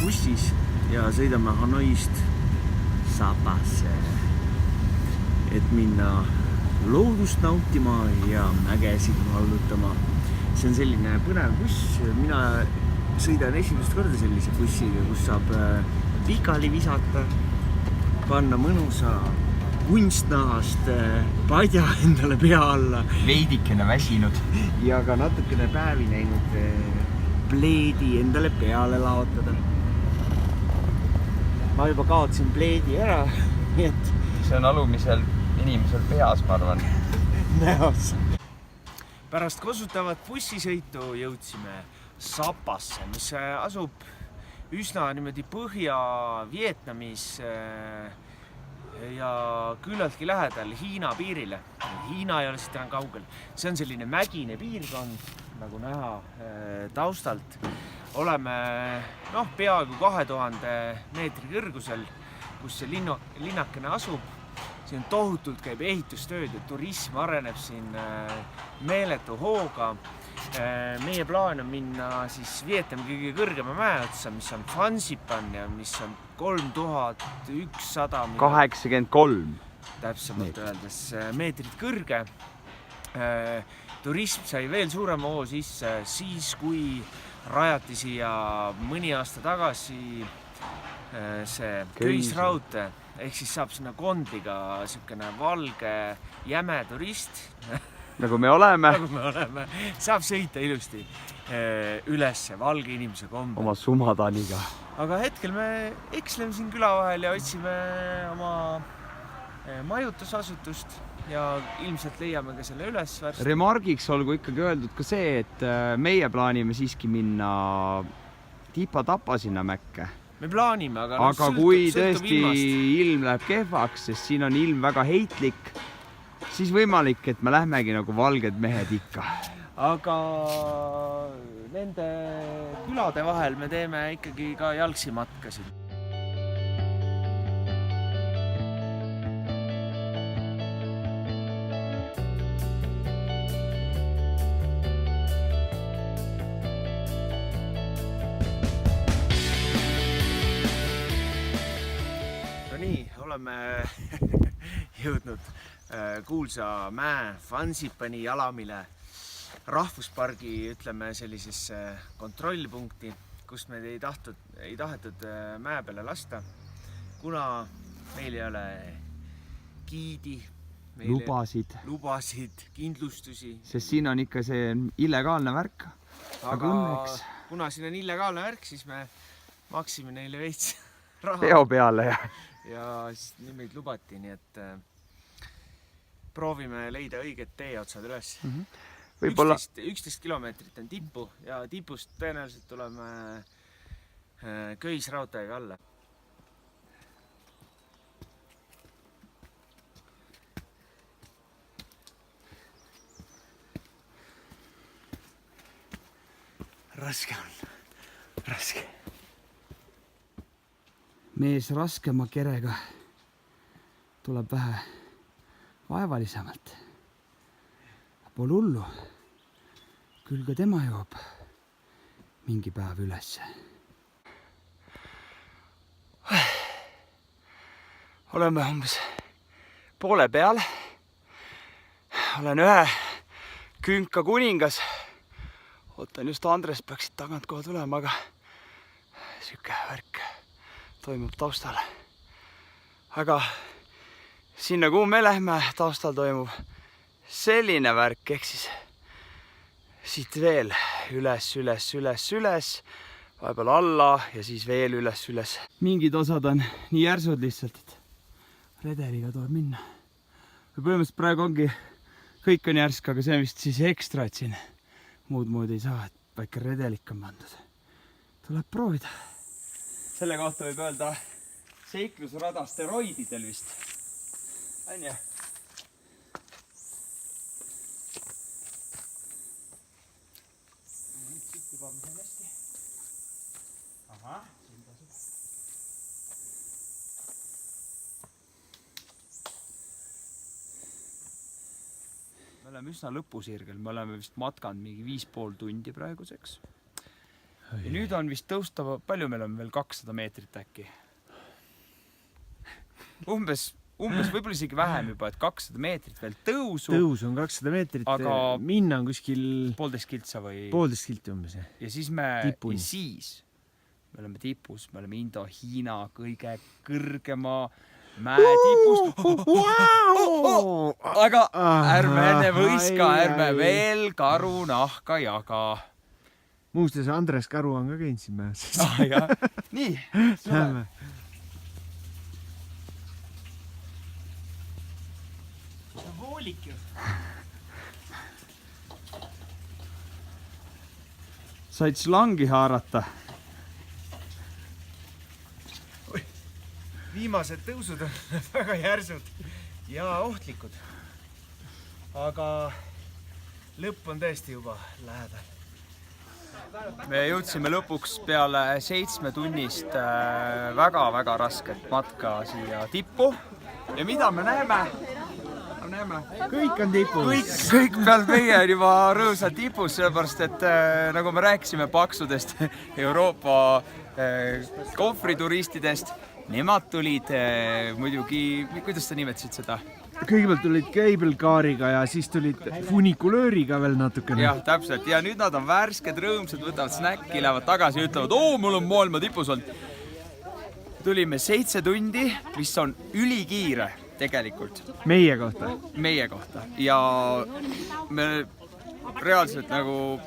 bussis ja sõidame Hanoist Sapasse, et minna loodust nautima ja mägesid vallutama. See on selline põnev buss. Mina sõidan esimest korda sellise bussiga, kus saab pikali visata, panna mõnusa kunstnahast padja endale pea alla. Veidikene väsinud. Ja ka natukene päevi näinud pleedi endale peale laotada. Ma juba kaotsin pleedi ära, nii et... See on alumisel inimesel peas, ma arvan. Näos. Pärast kosutavat bussisõitu jõudsime Sapasse, mis asub üsna niimoodi Põhja-Vietnamis ja küllaltki lähedal Hiina piirile. Hiina ei ole siit enam kaugel. See on selline mägine piirkond, nagu näha taustalt. Oleme peaaegu 2000 meetri kõrgusel, kus see linnakene asub. Siin tohutult käib ehitustööd ja turism areneb siin meeletu hooga. Meie plaan on minna siis Vietnami kõige kõrgema mäe otsa, mis on Phan Xipan ja mis on 3100 täpsemalt öeldes meetrit kõrge. Turism sai veel suurema hoo sisse siis, kui rajati siia mõni aasta tagasi see köisraudtee, ehk siis saab sinna Kondliga sükene valge jäme turist. Nagu me oleme. Saab sõita ilusti üles valge inimese kombe. Oma sumadaniga. Aga hetkel me eksleme siin küla vahel ja otsime oma majutusasutust ja ilmselt leiame ka selle üles värst. Remargiks olgu ikkagi öeldud ka see, et meie plaanime siiski minna tipa-tapa sinna mäkke. Me plaanime, aga kui tõesti ilm läheb kehvaks, sest siin on ilm väga heitlik, siis võimalik, et me lähmegi nagu valged mehed ikka. Aga nende külade vahel me teeme ikkagi ka jalgsi matkasid. No nii, oleme jõudnud kuulsa mäe Phan Xipani jalamile rahvuspargi, ütleme sellisesse kontrollpunkti, kus me ei tahetud mäe peale lasta, kuna meil ei ole giidi, lubasid, kindlustusi. Sest siin on ikka see illegaalne värk. Aga kuna siin on illegaalne värk, siis me maksime neile veits raha. Peo peale ja siis nii meid lubati, nii et proovime leida õiget teeotsad üles. 11 kilomeetrit on tippu ja tipust tõenäoliselt tuleme köisraudteega alla. Raske on. Raske. Mees raskema kerega tuleb vähe vaevalisemalt. Pole hullu. Küll ka tema joob mingi päev ülesse. Oleme umbes poole peal. Olen ühe künka kuningas. Ootan just Andres peaksid tagant kohe tulema, aga süke värk toimub taustal. Aga sinna, kuhu me lähme, taustal toimub selline värk, ehk siis siit veel üles, vahepeal alla ja siis veel üles. Mingid osad on nii järsud lihtsalt, et redeliga tuleb minna. Põhimõtteliselt praegu ongi, kõik on järsk, aga see on vist siis ekstra, et siin muud ei saa, et väike redelik on pandud. Tuleb proovida. Selle kohta võib öelda seiklusrada steroididel vist. Anja. Siit juba mis on hästi. Aha, siin tasub. Me oleme üsna lõpusirgel, me oleme vist matkanud mingi 5,5 tundi praeguseks. ja nüüd on vist tõusta, palju meil on veel 200 meetrit äkki? Umbes võib-olla isegi vähem juba, et 200 meetrit veel tõusu. Tõus on 200 meetrit, aga minna on kuskil 1,5 kiltsa või 1,5 kilti umbes. Ja siis me oleme tipus, me oleme Indo-Hiina kõige kõrgema mäe tipus. Aga ärme enne võiska, ärme veel karu nahka jaga. Muuseas, Andres Karu on ka käinud siin mäes. Nii, lähme. Voolik ju. Said slangi haarata. Viimased tõusud on väga järsud ja ohtlikud. Aga lõpp on tõesti juba lähedal. Me jõudsime lõpuks peale 7 tunnist väga-väga rasket matka siia tippu. Ja mida me näeme? Kõik on tipus. Kõik peal meie on juba rõõsad tipus, sellepärast et nagu me rääkisime paksudest Euroopa kohvrituristidest, nemad tulid muidugi, kuidas sa nimetasid seda? Kõigepealt tulid cable-kaariga ja siis tulid funikulööriga veel natukene. Jah, täpselt. Ja nüüd nad on värsked, rõõmsad, võtavad snäkki, lähevad tagasi ja ütlevad, mul on maailma tipus olnud. Tulime 7 tundi, mis on ülikiire. Tegelikult. Meie kohta. Ja me reaalselt nagu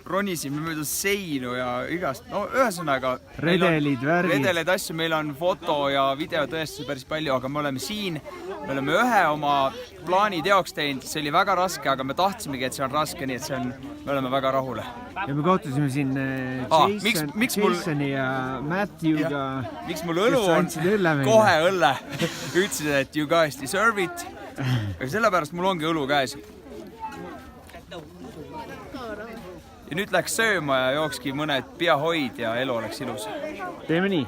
ronisime mööda seinu ja igast, ühesõnaga redeleid asju, meil on foto ja videotõestusi päris palju, aga me oleme siin, me oleme ühe oma plaani teoks teinud, see oli väga raske, aga me tahtsimegi, et see on raske, nii et me oleme väga rahule. Ja me kohtusime siin Jasoni ja Matthewga. Miks mul õlu on? Kohe õlle. Ütlesid, et you guys deserve it. Ja sellepärast mul ongi õlu käes. Ja nüüd läks sööma ja jookski mõned peahoid ja elu oleks ilus. Teeme nii.